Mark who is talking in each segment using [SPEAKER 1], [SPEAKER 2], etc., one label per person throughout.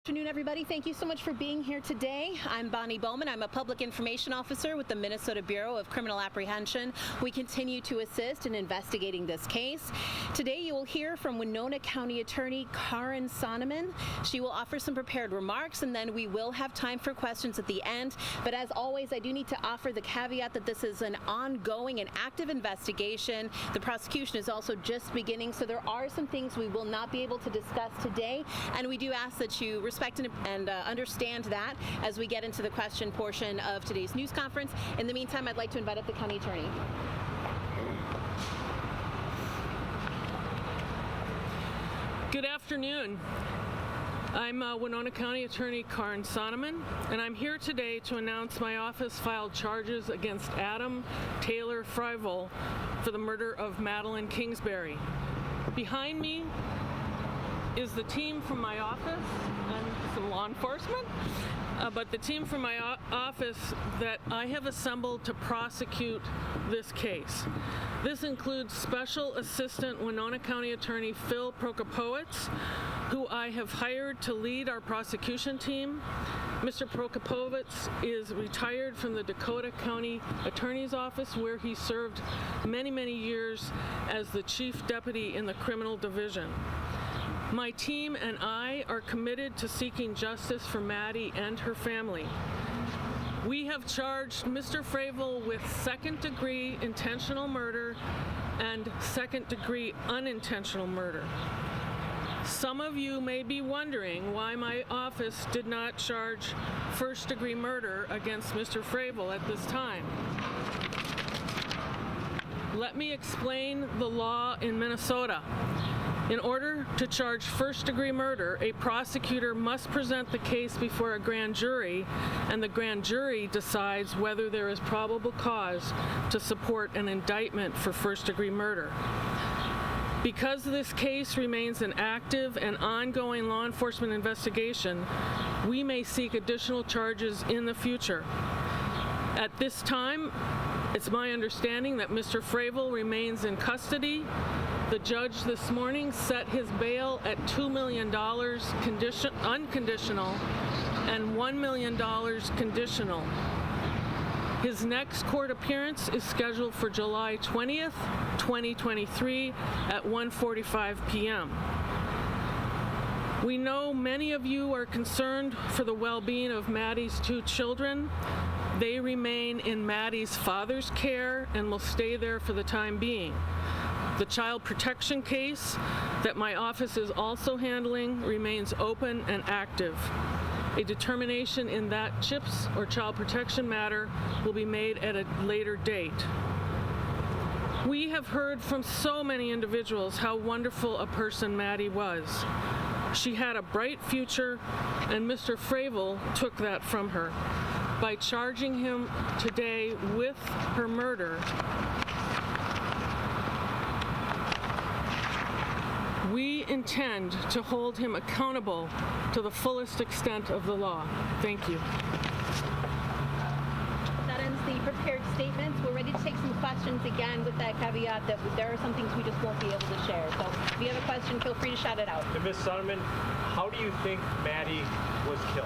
[SPEAKER 1] Good afternoon, everybody. Thank you so much for being here today. I'm Bonnie Bowman. I'm a public information officer with the Minnesota Bureau of Criminal Apprehension. We continue to assist in investigating this case. Today you will hear from Winona County Attorney Karen Sonneman. She will offer some prepared remarks, and then we will have time for questions at the end. But as always, I do need to offer the caveat that this is an ongoing and active investigation. The prosecution is also just beginning, so there are some things we will not be able to discuss today, and we do ask that you respect and understand that as we get into the question portion of today's news conference. In the meantime, I'd like to invite up the county attorney.
[SPEAKER 2] Good afternoon. I'm Winona County Attorney Karen Sonneman, and I'm here today to announce my office filed charges against Adam Fravel for the murder of Madeline Kingsbury. Behind me is the team from my office and some law enforcement, but the team from my office that I have assembled to prosecute this case. This includes Special Assistant Winona County Attorney Phil Prokopowicz, who I have hired to lead our prosecution team. Mr. Prokopowicz is retired from the Dakota County Attorney's Office, where he served many, many years as the Chief Deputy in the Criminal Division. My team and I are committed to seeking justice for Maddie and her family. We have charged Mr. Fravel with second-degree intentional murder and second-degree unintentional murder. Some of you may be wondering why my office did not charge first-degree murder against Mr. Fravel at this time. Let me explain the law in Minnesota. In order to charge first-degree murder, a prosecutor must present the case before a grand jury, and the grand jury decides whether there is probable cause to support an indictment for first-degree murder. Because this case remains an active and ongoing law enforcement investigation, we may seek additional charges in the future. At this time, it's my understanding that Mr. Fravel remains in custody. The judge this morning set his bail at $2 million unconditional and $1 million conditional. His next court appearance is scheduled for July 20th, 2023 at 1:45 p.m. We know many of you are concerned for the well-being of Maddie's two children. They remain in Maddie's father's care and will stay there for the time being. The child protection case that my office is also handling remains open and active. A determination in that CHIPS or child protection matter will be made at a later date. We have heard from so many individuals how wonderful a person Maddie was. She had a bright future, and Mr. Fravel took that from her. By charging him today with her murder, we intend to hold him accountable to the fullest extent of the law. Thank you.
[SPEAKER 1] That ends the prepared statements. We're ready to take some questions again with that caveat that there are some things we just won't be able to share. So if you have a question, feel free to shout it out.
[SPEAKER 3] And Ms. Sonneman, how do you think Maddie was killed?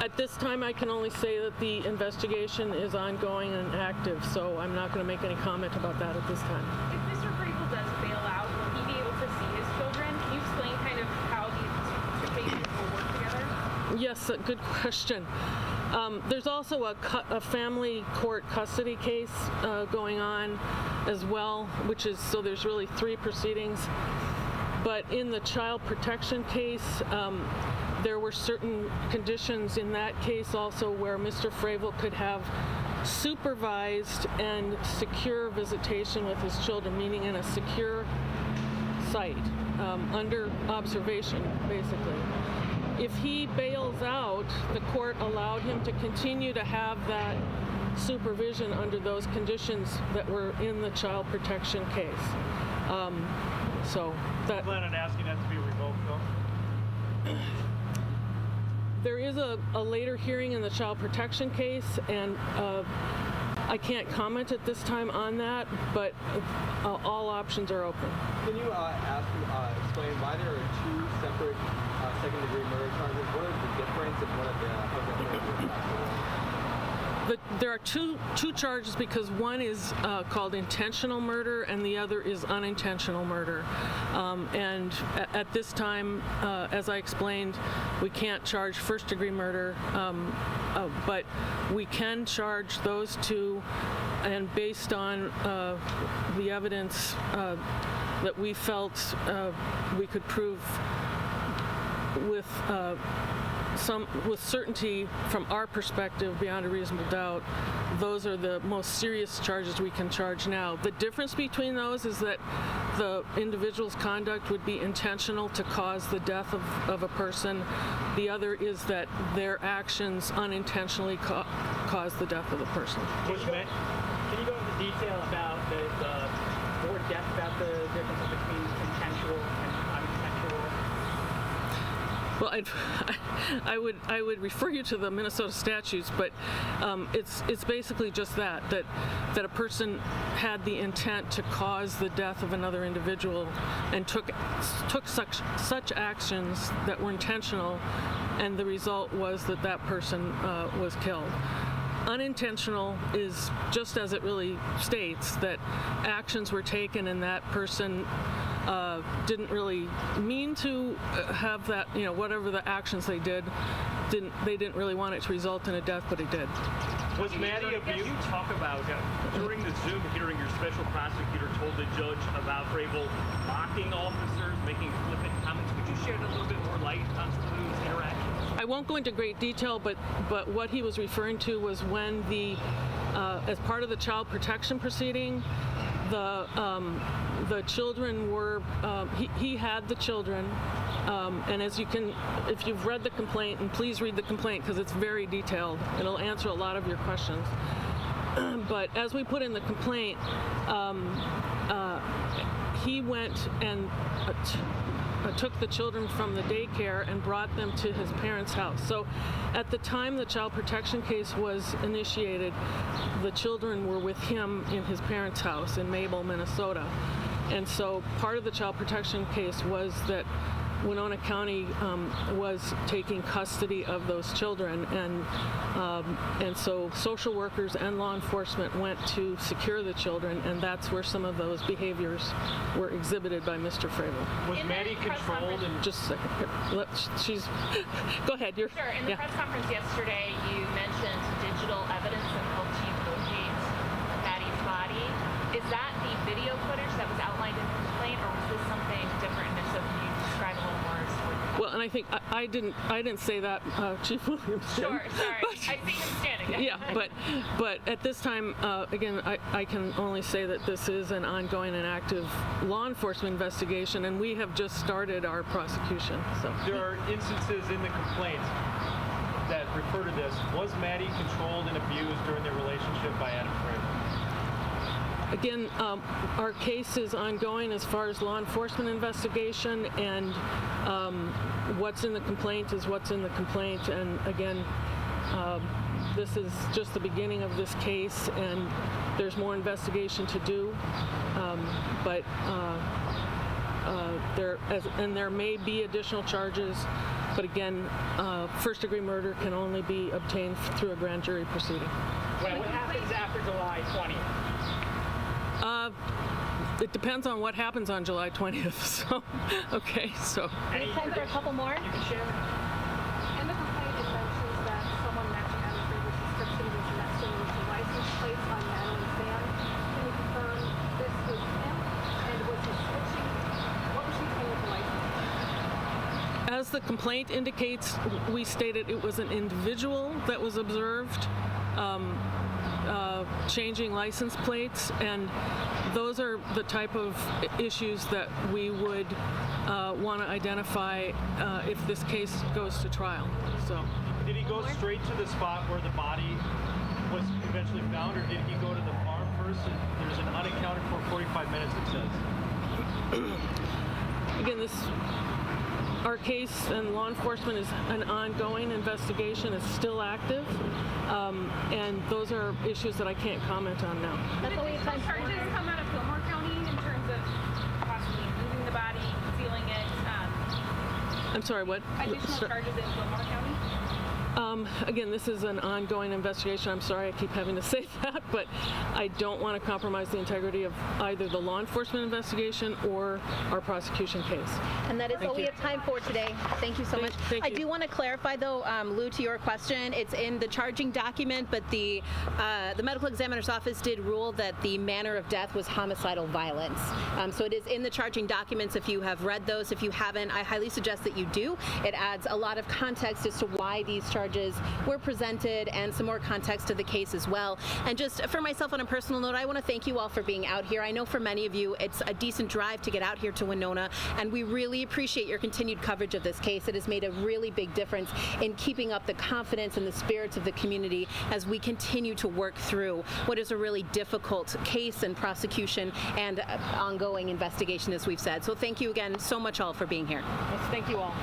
[SPEAKER 2] At this time, I can only say that the investigation is ongoing and active, so I'm not going to make any comment about that at this time.
[SPEAKER 4] If Mr. Fravel does bail out, will he be able to see his children? Can you explain kind of how these two cases will work together?
[SPEAKER 2] Yes, a good question. There's also a family court custody case going on as well, which is, so there's really 3 proceedings. But in the child protection case, there were certain conditions in that case also where Mr. Fravel could have supervised and secure visitation with his children, meaning in a secure site, under observation, basically. If he bails out, the court allowed him to continue to have that supervision under those conditions that were in the child protection case. So that.
[SPEAKER 3] You plan on asking that to be revoked, though?
[SPEAKER 2] There is a later hearing in the child protection case, and I can't comment at this time on that, but all options are open.
[SPEAKER 5] Can you explain why there are 2 separate second-degree What is the difference and what are the
[SPEAKER 2] There are two charges because one is called intentional murder and the other is unintentional murder. And at this time, as I explained, we can't charge first-degree murder, but we can charge those two, and based on the evidence that we felt we could prove with certainty from our perspective, beyond a reasonable doubt, those are the most serious charges we can charge now. The difference between those is that the individual's conduct would be intentional to cause the death of a person. The other is that their actions unintentionally cause the death of the person.
[SPEAKER 3] Can you go into detail about the more depth about the difference between intentional and unintentional?
[SPEAKER 2] Well, I would refer you to the Minnesota statutes, but it's basically just that a person had the intent to cause the death of another individual and took such actions that were intentional, and the result was that person was killed. Unintentional is just as it really states, that actions were taken and that person didn't really mean to have that, whatever the actions they did, they didn't really want it to result in a death, but it did.
[SPEAKER 3] Was Maddie abused?
[SPEAKER 6] You talk about during the Zoom hearing, your special prosecutor told the judge about Fravel mocking officers, making flippant comments. Could you shed a little bit more light on some of those interactions?
[SPEAKER 2] I won't go into great detail, but what he was referring to was when as part of the child protection proceeding, the children were, he had the children, and if you've read the complaint, and please read the complaint because it's very detailed, it'll answer a lot of your questions. But as we put in the complaint, he went and took the children from the daycare and brought them to his parents' house. So at the time the child protection case was initiated, the children were with him in his parents' house in Mabel, Minnesota. And so part of the child protection case was that Winona County was taking custody of those children, and so social workers and law enforcement went to secure the children, and that's where some of those behaviors were exhibited by Mr. Fravel.
[SPEAKER 3] Was Maddie controlled? And
[SPEAKER 2] just a second. Here. Go ahead.
[SPEAKER 4] Sure. In the press conference yesterday, you mentioned digital evidence that helped you locate Maddie's body. Is that the video footage that was outlined in the complaint, or was this something different? And if so, can you describe a little more?
[SPEAKER 2] Well, and I think I didn't say that, Chief Williams.
[SPEAKER 4] Sure, sorry. I see him standing.
[SPEAKER 2] Yeah, but at this time, again, I can only say that this is an ongoing and active law enforcement investigation, and we have just started our prosecution. So
[SPEAKER 3] there are instances in the complaint that refer to this. Was Maddie controlled and abused during their relationship by Adam Fravel?
[SPEAKER 2] Again, our case is ongoing as far as law enforcement investigation, and what's in the complaint is what's in the complaint. And again, this is just the beginning of this case, and there's more investigation to do. But there may be additional charges. But again, first-degree murder can only be obtained through a grand jury proceeding.
[SPEAKER 3] What happens after July 20th?
[SPEAKER 2] It depends on what happens on July 20th. So, okay, so.
[SPEAKER 1] We have time for a couple more.
[SPEAKER 3] You can share.
[SPEAKER 7] In the complaint, it mentions that someone matching Adam Fravel's description was nesting with the license plates on Madeline's van. Can you confirm this was him? And was he switching? What was he doing with the license plate?
[SPEAKER 2] As the complaint indicates, we stated it was an individual that was observed changing license plates, and those are the type of issues that we would want to identify if this case goes to trial. So,
[SPEAKER 3] did he go straight to the spot where the body was eventually found, or did he go to the farm first? And there's an unaccounted for 45 minutes, it says.
[SPEAKER 2] Again, our case and law enforcement is an ongoing investigation. It's still active, and those are issues that I can't comment on now.
[SPEAKER 1] That's all we have time for.
[SPEAKER 4] Charges come out of Fillmore County in terms of possibly moving the body, concealing it.
[SPEAKER 2] I'm sorry, what?
[SPEAKER 7] Additional charges in Winona County?
[SPEAKER 2] Again, this is an ongoing investigation. I'm sorry I keep having to say that, but I don't want to compromise the integrity of either the law enforcement investigation or our prosecution case.
[SPEAKER 1] And that is
[SPEAKER 2] Thank
[SPEAKER 1] all we
[SPEAKER 2] you.
[SPEAKER 1] have time for today. Thank you so much.
[SPEAKER 2] thank
[SPEAKER 1] I
[SPEAKER 2] you.
[SPEAKER 1] do want to clarify, though, Lou, to your question, it's in the charging document, but the medical examiner's office did rule that the manner of death was homicidal violence. So it is in the charging documents. If you have read those, if you haven't, I highly suggest that you do. It adds a lot of context as to why these charges were presented and some more context to the case as well. And just for myself on a personal note, I want to thank you all for being out here. I know for many of you, it's a decent drive to get out here to Winona, and we really appreciate your continued coverage of this case. It has made a really big difference in keeping up the confidence and the spirits of the community as we continue to work through what is a really difficult case and prosecution and ongoing investigation, as we've said. So thank you again so much all for being here.
[SPEAKER 2] Yes, thank you all.